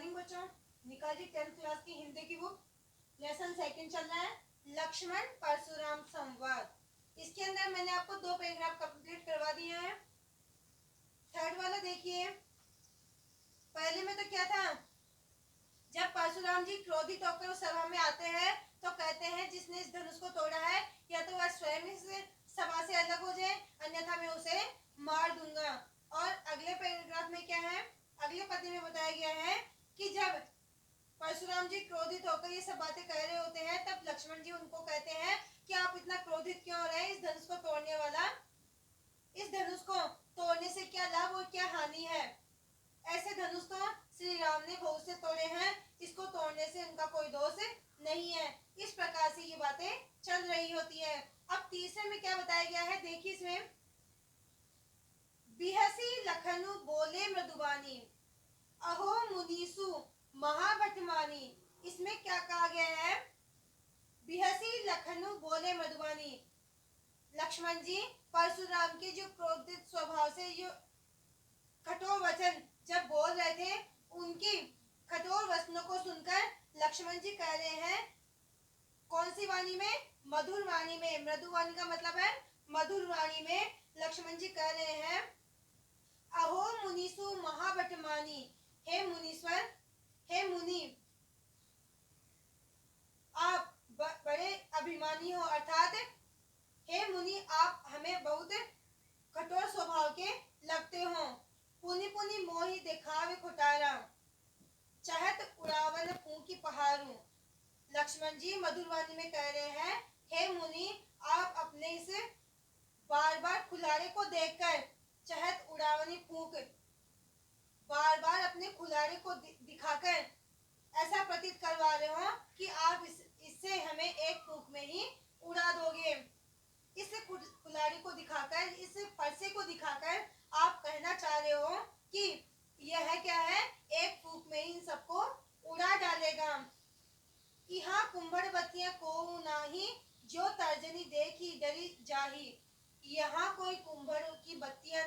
Morning बच्चों, निकालिए 10th class की हिंदी की बुक। लेसन सेकंड चल रहा है, लक्ष्मण परशुराम संवाद। इसके अंदर मैंने आपको 2 पैराग्राफ कंप्लीट करवा दिए हैं। थर्ड वाला देखिए। पहले में तो क्या था, जब परशुराम जी क्रोधित होकर उस सभा में आते हैं तो कहते हैं जिसने इस धनुष को तोड़ा है या तो वह स्वयं इस सभा से अलग हो जाए, अन्यथा मैं उसे मार दूंगा। और अगले पैराग्राफ में क्या है, अगले पद्य में बताया गया है कि जब परशुराम जी क्रोधित होकर ये सब बातें कह रहे होते हैं तब लक्ष्मण जी उनको कहते हैं कि आप इतना क्रोधित क्यों हो रहे हैं, इस धनुष को तोड़ने वाला, इस धनुष को तोड़ने से क्या लाभ और क्या हानि है। ऐसे धनुष तो श्री राम ने बहुत से तोड़े हैं, इसको तोड़ने से उनका कोई दोष नहीं है। इस प्रकार से ये बातें चल रही होती है। अब तीसरे में क्या बताया गया है, देखिए इसमें, बिहसी लखनु बोले मृदुबानी, अहो मुनीसु महाबटमानी। इसमें क्या कहा गया है, बिहसी लखनु बोले मृदुबानी। लक्ष्मण जी परशुराम के जो क्रोधित स्वभाव से जो कठोर वचन जब बोल रहे थे, उनकी कठोर वचनों को सुनकर लक्ष्मण जी कह रहे हैं, कौन सी वाणी में, मधुर वाणी में। मृदु वाणी का मतलब है मधुर वाणी में। लक्ष्मण जी कह रहे हैं, अहो मुनीसु महाबटमानी, हे मुनीश्वर, हे मुनि, आप बड़े अभिमानी हो, अर्थात हे मुनि आप हमें बहुत कठोर स्वभाव के लगते हो। पुनि पुनि मोहि दिखावे खुटारा, चाहत उड़ावन फूंकी पहाड़ू। लक्ष्मण जी मधुरवाणी में कह रहे हैं, हे मुनि आप अपने इस बार बार खुलारे को देखकर चाहत उड़ावनी फूंक, बार बार अपने खुलारे को दिखाकर ऐसा प्रतीत करवा रहे हो कि आप इससे हमें एक फूंक में ही उड़ा दोगे। इस खुलारी को दिखाकर, इस फरसे को दिखाकर आप कहना चाह रहे हो कि यह क्या है, एक फूंक में ही इन सबको उड़ा डालेगा। यहाँ कुंभड़ बत्तियां को नाही, जो तर्जनी देखी डरी जाही। यहाँ कोई कुंभड़ की बत्तियां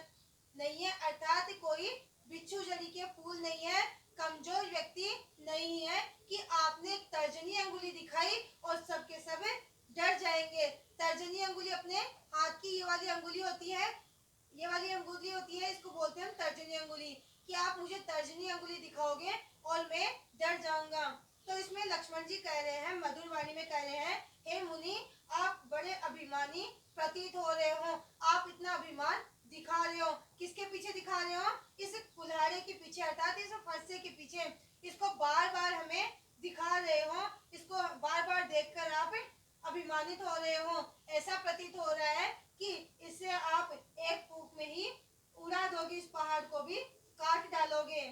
नहीं है, अर्थात कोई बिच्छू जड़ी के फूल नहीं है, कमजोर व्यक्ति नहीं है कि आपने तर्जनी अंगुली दिखाई और सबके सब डर जाएंगे। तर्जनी अंगुली अपने हाथ की ये वाली अंगुली होती है, ये वाली अंगुली होती है, इसको बोलते हैं तर्जनी अंगुली, कि आप मुझे तर्जनी अंगुली दिखाओगे और मैं डर जाऊंगा। तो इसमें लक्ष्मण जी कह रहे हैं, मधुर वाणी में कह रहे हैं, हे मुनि आप बड़े अभिमानी प्रतीत हो रहे हो, आप इतना अभिमान दिखा रहे हो। किसके पीछे दिखा रहे हो, इस कुल्हाड़े के पीछे, अर्थात इस फरसे के पीछे। इसको बार बार हमें दिखा रहे हो, इसको बार बार देखकर आप अभिमानित हो रहे हो। ऐसा प्रतीत हो रहा है कि इससे आप एक फूंक में ही उड़ा दोगे, इस पहाड़ को भी काट डालोगे।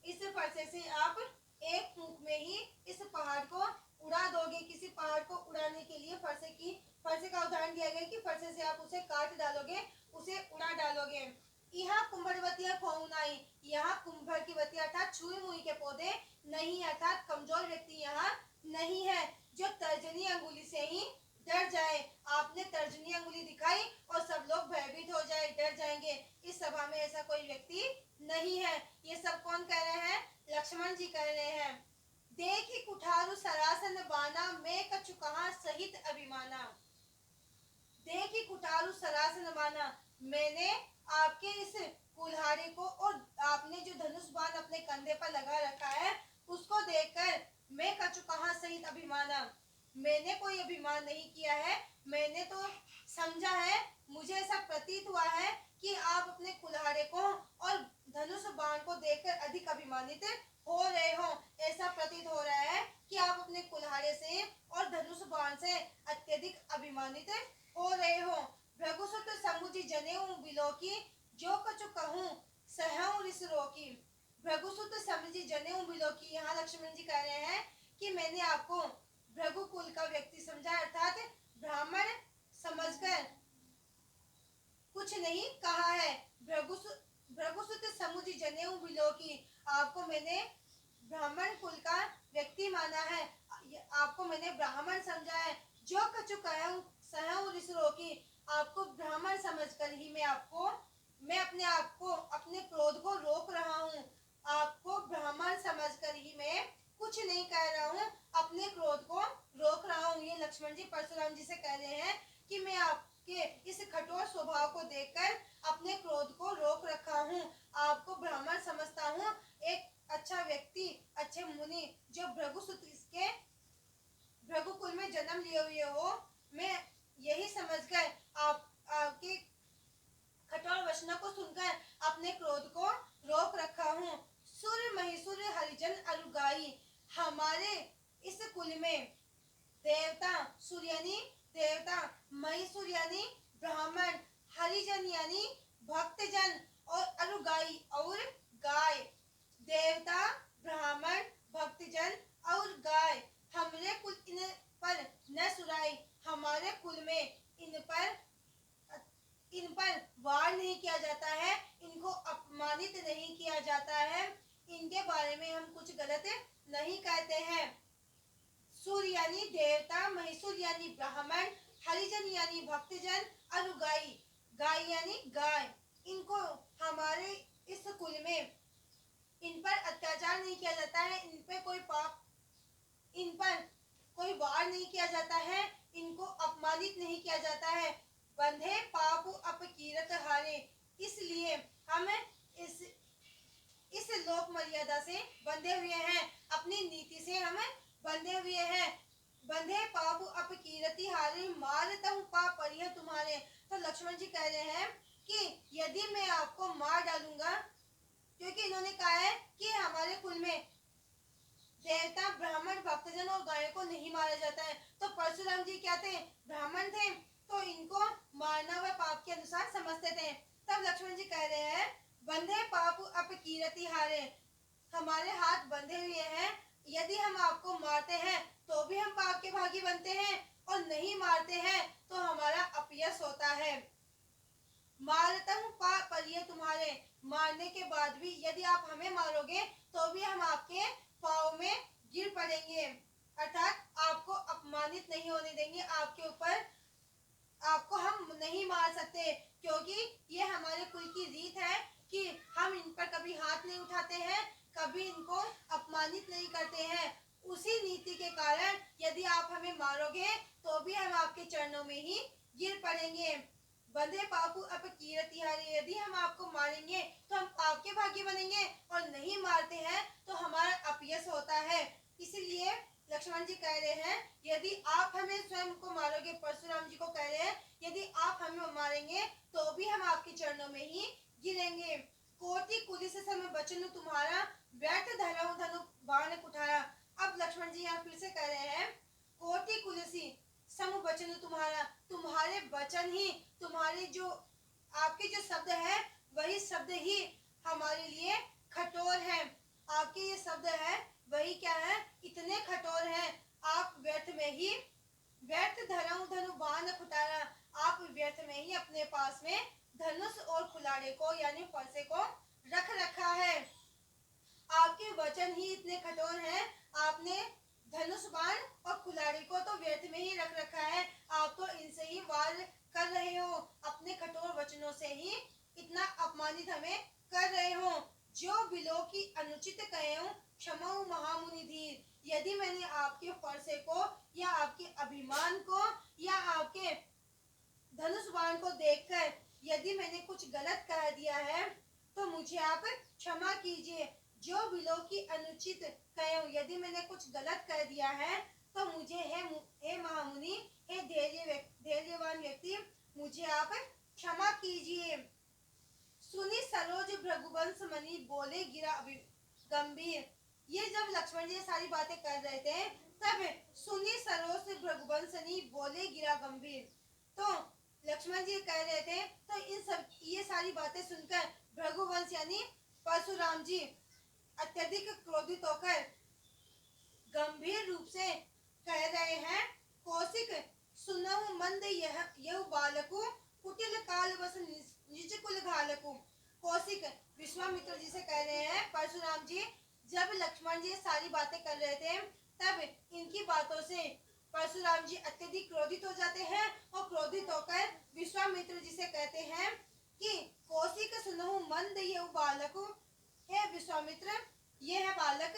इस फरसे से आप एक फूंक में ही इस पहाड़ को उड़ा दोगे। किसी पहाड़ को उड़ाने के लिए फरसे का उदाहरण दिया गया कि फरसे से आप उसे काट डालोगे, उसे उड़ा डालोगे। यहाँ कुंभड़वतियां खोउनाई, यहाँ कुंभड़ की वती अर्थात छुई मुई के पौधे नहीं, अर्थात कमजोर व्यक्ति यहाँ नहीं है जो तर्जनी अंगुली से ही डर जाए। आपने तर्जनी अंगुली दिखाई और सब लोग भयभीत हो जाए, डर जाएंगे। इस सभा में ऐसा कोई व्यक्ति नहीं है। ये सब कौन कह रहे हैं, लक्ष्मण जी कह रहे हैं। देखी कुठारू सरासन बाना, मैं कछु कहां सहित अभिमाना। देखी कुठारू सरासन बाना, मैंने आपके इस कुल्हाड़ी को और आपने जो धनुष बाण अपने कंधे पर लगा रखा है उसको देखकर मैं कछु कहां सहित अभिमाना, मैंने कोई अभिमान नहीं किया है। मैंने तो समझा है, मुझे ऐसा प्रतीत हुआ है कि आप अपने कुल्हाड़े को और धनुष बाण को देखकर अधिक अभिमानित हो रहे हो। ऐसा प्रतीत हो रहा है कि आप अपने कुल्हाड़े से और धनुष बाण से अत्यधिक अभिमानित हो रहे हो। भृगुसुत समुझ जनेऊ बिलोकी, जो कछु कहूं सहऊं रिस रोकी। भृगुसुत समझ जनेऊ बिलोकी, यहाँ लक्ष्मण जी कह रहे हैं कि मैंने आपको भृगु कुल का व्यक्ति समझा, अर्थात ब्राह्मण समझकर कुछ नहीं कहा है। भृगुसुत समुझ जनेऊ बिलोकी, आपको मैंने ब्राह्मण कुल का व्यक्ति माना है, आपको मैंने ब्राह्मण समझा है। जो कछु कहूं सहऊं रिस रोकी, आपको ब्राह्मण समझकर ही मैं अपने आप को, अपने क्रोध को रोक रहा हूँ। आपको ब्राह्मण समझ अरुगाई। हमारे इस कुल में देवता सूर्य यानी देवता, महिषुर यानी ब्राह्मण, हरिजन यानी भक्तजन और अरुगाई और गाय। देवता, ब्राह्मण, भक्तजन और गाय, हमरे कुल इन पर न सुराई। हमारे कुल में इन पर वार नहीं किया जाता है, इनको अपमानित नहीं किया जाता है, इनके बारे में हम कुछ गलत नहीं कहते हैं। सूर्य यानी देवता, महिषुर यानी ब्राह्मण, हरिजन यानी भक्तजन, अरुगाई गाय यानी गाय। इनको हमारे इस कुल में इन पर अत्याचार नहीं किया जाता है, इन पे कोई पाप, इन पर कोई वार नहीं किया जाता है, इनको अपमानित नहीं किया जाता है। बंधे पाप अपकीरत हारे, इसलिए हम इस लोक मर्यादा से बंधे हुए हैं, अपनी नीति से हम बंधे हुए हैं। बंधे पाप अपकीरति हारे, मारतहु पाप परिह तुम्हारे। तो लक्ष्मण जी कह रहे हैं कि यदि मैं आपको मार डालूंगा, क्योंकि इन्होंने कहा है कि हमारे कुल में देवता, ब्राह्मण, भक्तजन और गाय को नहीं मारा जाता है, तो परशुराम जी क्या थे? ब्राह्मण थे, तो इनको मारना व पाप के अनुसार समझते थे। तब लक्ष्मण जी कह रहे हैं बंधे पाप अपकीरति हारे, हमारे हाथ बंधे हुए हैं, यदि हम आपको मारते हैं तो भी हम पाप के भागी बनते हैं, और नहीं मारते हैं तो हमारा अपयश होता है। मारतहु पाप परिह तुम्हारे, मारने के बाद भी यदि आप हमें मारोगे तो भी हम आपके पाँव में गिर पड़ेंगे, अर्थात आपको अपमानित नहीं होने देंगे, आपके ऊपर आपको हम नहीं मार सकते, क्योंकि ये हमारे कुल की रीत है कि हम इन पर कभी हाथ नहीं उठाते हैं, कभी इनको अपमानित नहीं करते हैं। उसी नीति के कारण यदि आप हमें मारोगे तो भी हम आपके चरणों में ही गिर पड़ेंगे। बंधे पापु अपकीरति हारे, यदि हम आपको मारेंगे तो हम आपके भागी बनेंगे, और नहीं मारते हैं तो हमारा अपयश होता है। इसलिए लक्ष्मण जी कह रहे हैं यदि आप हमें स्वयं को मारोगे, परशुराम जी को कह रहे हैं यदि आप हमें मारेंगे तो भी हम आपके चरणों में ही गिरेंगे। कोटि कुलिस सम बचन तुम्हारा, व्यर्थ धरऊ धनु बाण कुठारा। अब लक्ष्मण जी यहाँ फिर से कह रहे हैं कोटि कुलिसी सम वचन तुम्हारा, तुम्हारे वचन ही, तुम्हारे जो आपके जो शब्द है वही शब्द ही हमारे लिए कठोर है। आपके ये शब्द है वही क्या है, इतने कठोर हैं, आप व्यर्थ में ही, व्यर्थ धरऊ धनु बाण खुटारा, आप व्यर्थ में ही अपने पास में धनुष और कुलाड़े को यानी फरसे को रख रखा है। आपके वचन ही इतने कठोर हैं, आपने धनुष बाण और कुलाड़ी को तो व्यर्थ में ही रख रखा है, आप तो इनसे ही वार कर रहे हो, अपने कठोर वचनों से ही इतना अपमानित हमें कर रहे हो। जो बिलो की अनुचित कहे क्षमा महामुनि धीर, यदि मैंने आपके फरसे को या आपके अभिमान को या आपके धनुष बाण को देखकर यदि मैंने कुछ गलत कह दिया है तो मुझे आप क्षमा कीजिए। जो बिलो की अनुचित कहे, यदि मैंने कुछ गलत कह दिया है तो मुझे हे महामुनि, हे धैर्यवान व्यक्ति, मुझे आप क्षमा कीजिए। सुनी सरोज भृगुवंश मणि, बोले गिरा गंभीर। ये जब लक्ष्मण जी सारी बातें कर रहे थे तब सुनी सरोज भृगुवंशनी, बोले गिरा गंभीर, तो लक्ष्मण जी कह रहे थे, तो इन सब ये सारी बातें सुनकर भृगुवंश यानी परशुराम जी अत्यधिक क्रोधित होकर गंभीर रूप से कह रहे हैं कौशिक सुनहु मंद यह बालकु, कुटिल काल बस निज कुल घालकु। कौशिक विश्वामित्र जी से कह रहे हैं परशुराम जी, जब लक्ष्मण जी सारी बातें कर रहे थे तब इनकी बातों से परशुराम जी अत्यधिक क्रोधित हो जाते हैं, और क्रोधित होकर विश्वामित्र जी से कहते हैं कि कौशिक सुनहु मंद यह बालक, हे विश्वामित्र, ये है बालक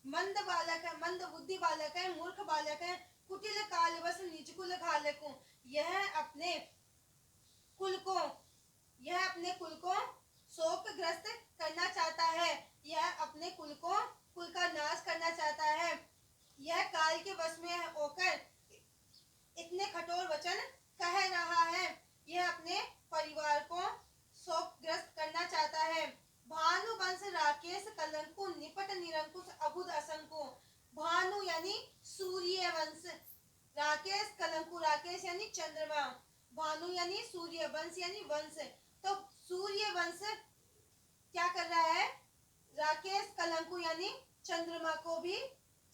मंद बालक है, मंद बुद्धि बालक है, मूर्ख बालक है, कुटिल काल बस निज कुल घालक, यह अपने कुल को शोकग्रस्त करना चाहता है, यह अपने कुल का नाश करना चाहता है, यह काल के वश में होकर इतने कठोर वचन कह रहा है, यह अपने परिवार को शोकग्रस्त करना चाहता है। भानु वंश राकेश राकेश कलंकु निपट निरंकुश अबुध असंकु। भानु यानी सूर्य वंश, राकेश कलंकु, राकेश यानी चंद्रमा, भानु यानी सूर्य, वंश यानी वंश। तो सूर्य वंश क्या कर रहा है, राकेश कलंकु यानी चंद्रमा को भी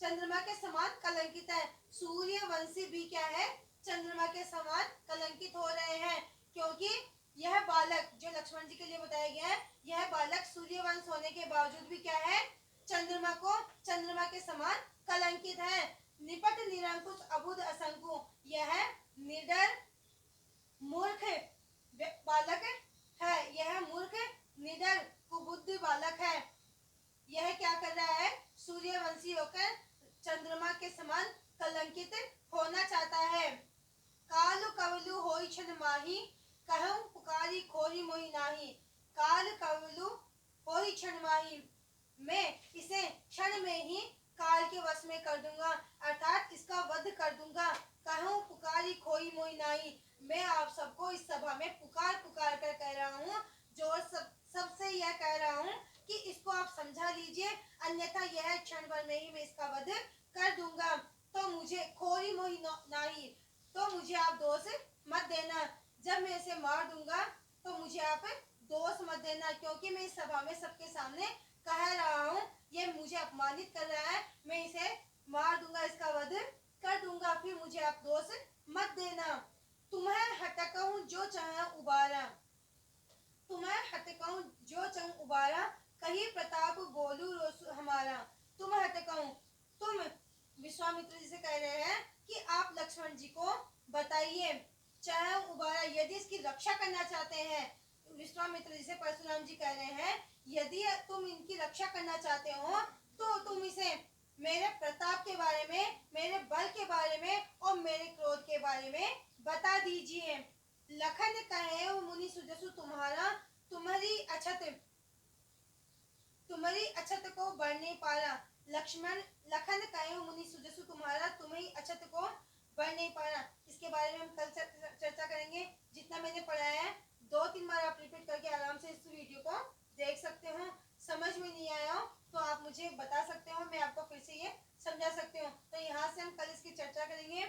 चंद्रमा के समान कलंकित है। सूर्यवंशी भी क्या है, चंद्रमा के समान कलंकित हो रहे हैं, क्योंकि यह बालक जो लक्ष्मण जी के लिए बताया गया है, यह बालक सूर्यवंश होने के बावजूद भी क्या है, चंद्रमा के समान कलंकित है। निपट निरंकुश अबुध असंकु, यह निडर मूर्ख बालक है, यह मूर्ख निडर कुबुद्धि बालक है। यह क्या कर रहा है, सूर्यवंशी होकर चंद्रमा के समान कलंकित होना चाहता है। काल कवलु होई क्षण माही, कहूं पुकारी खोरी मोहि नाही। काल कवलु होई क्षण माही, मैं इसे क्षण में ही काल के वश में कर दूंगा, अर्थात इसका वध कर दूंगा। कहूं पुकारी खोई मोहि नाही, मैं आप सबको इस सभा में पुकार पुकार कर कह रहा हूँ, जो सबसे यह कह रहा हूँ कि इसको आप समझा लीजिए, अन्यथा यह क्षण भर में ही मैं इसका वध कर दूंगा। तो मुझे खोरी मोहि नाही, तो मुझे आप दोष मत देना। जब मैं इसे मार दूंगा तो मुझे आप दोष मत देना, क्योंकि मैं इस सभा में सबके सामने कह रहा हूँ, ये मुझे अपमानित कर रहा है, मैं इसे मार दूंगा, इसका वध कर दूंगा, फिर मुझे आप दोष मत देना। तुम्हें हटकऊं जो चाहे उबारा, तुम्हें हटकऊं जो चाहे उबारा, कही प्रताप बोलू रोसु हमारा। तुम हटकऊं, तुम विश्वामित्र जी से कह रहे हैं कि आप लक्ष्मण जी को बताइए, चाहे उबारा, यदि इसकी रक्षा करना चाहते हैं। विश्वामित्र जी से परशुराम जी कह रहे हैं, यदि तुम इनकी रक्षा करना चाहते हो तो तुम इसे मेरे प्रताप के बारे में, मेरे बल के बारे में और मेरे क्रोध के बारे में बता दीजिए। लखन कहे मुनि सुजसु तुम्हारा, तुम्हारी अछत को बढ़ नहीं पारा। लखन कहे मुनि सुजसु तुम्हारा, तुम्हारी अछत को बढ़ नहीं पारा। इसके बारे में हम कल चर्चा करेंगे। जितना मैंने पढ़ाया है 2-3 बार आप रिपीट करके आराम से इस वीडियो को देख सकते हो। समझ में नहीं आया हो तो आप मुझे बता सकते हो, मैं आपको फिर से ये समझा सकती हूँ। तो यहाँ से हम कल इसकी चर्चा करेंगे,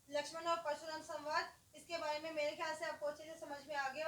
लक्ष्मण और परशुराम संवाद। इसके बारे में मेरे ख्याल से आपको अच्छे से समझ में आ गया।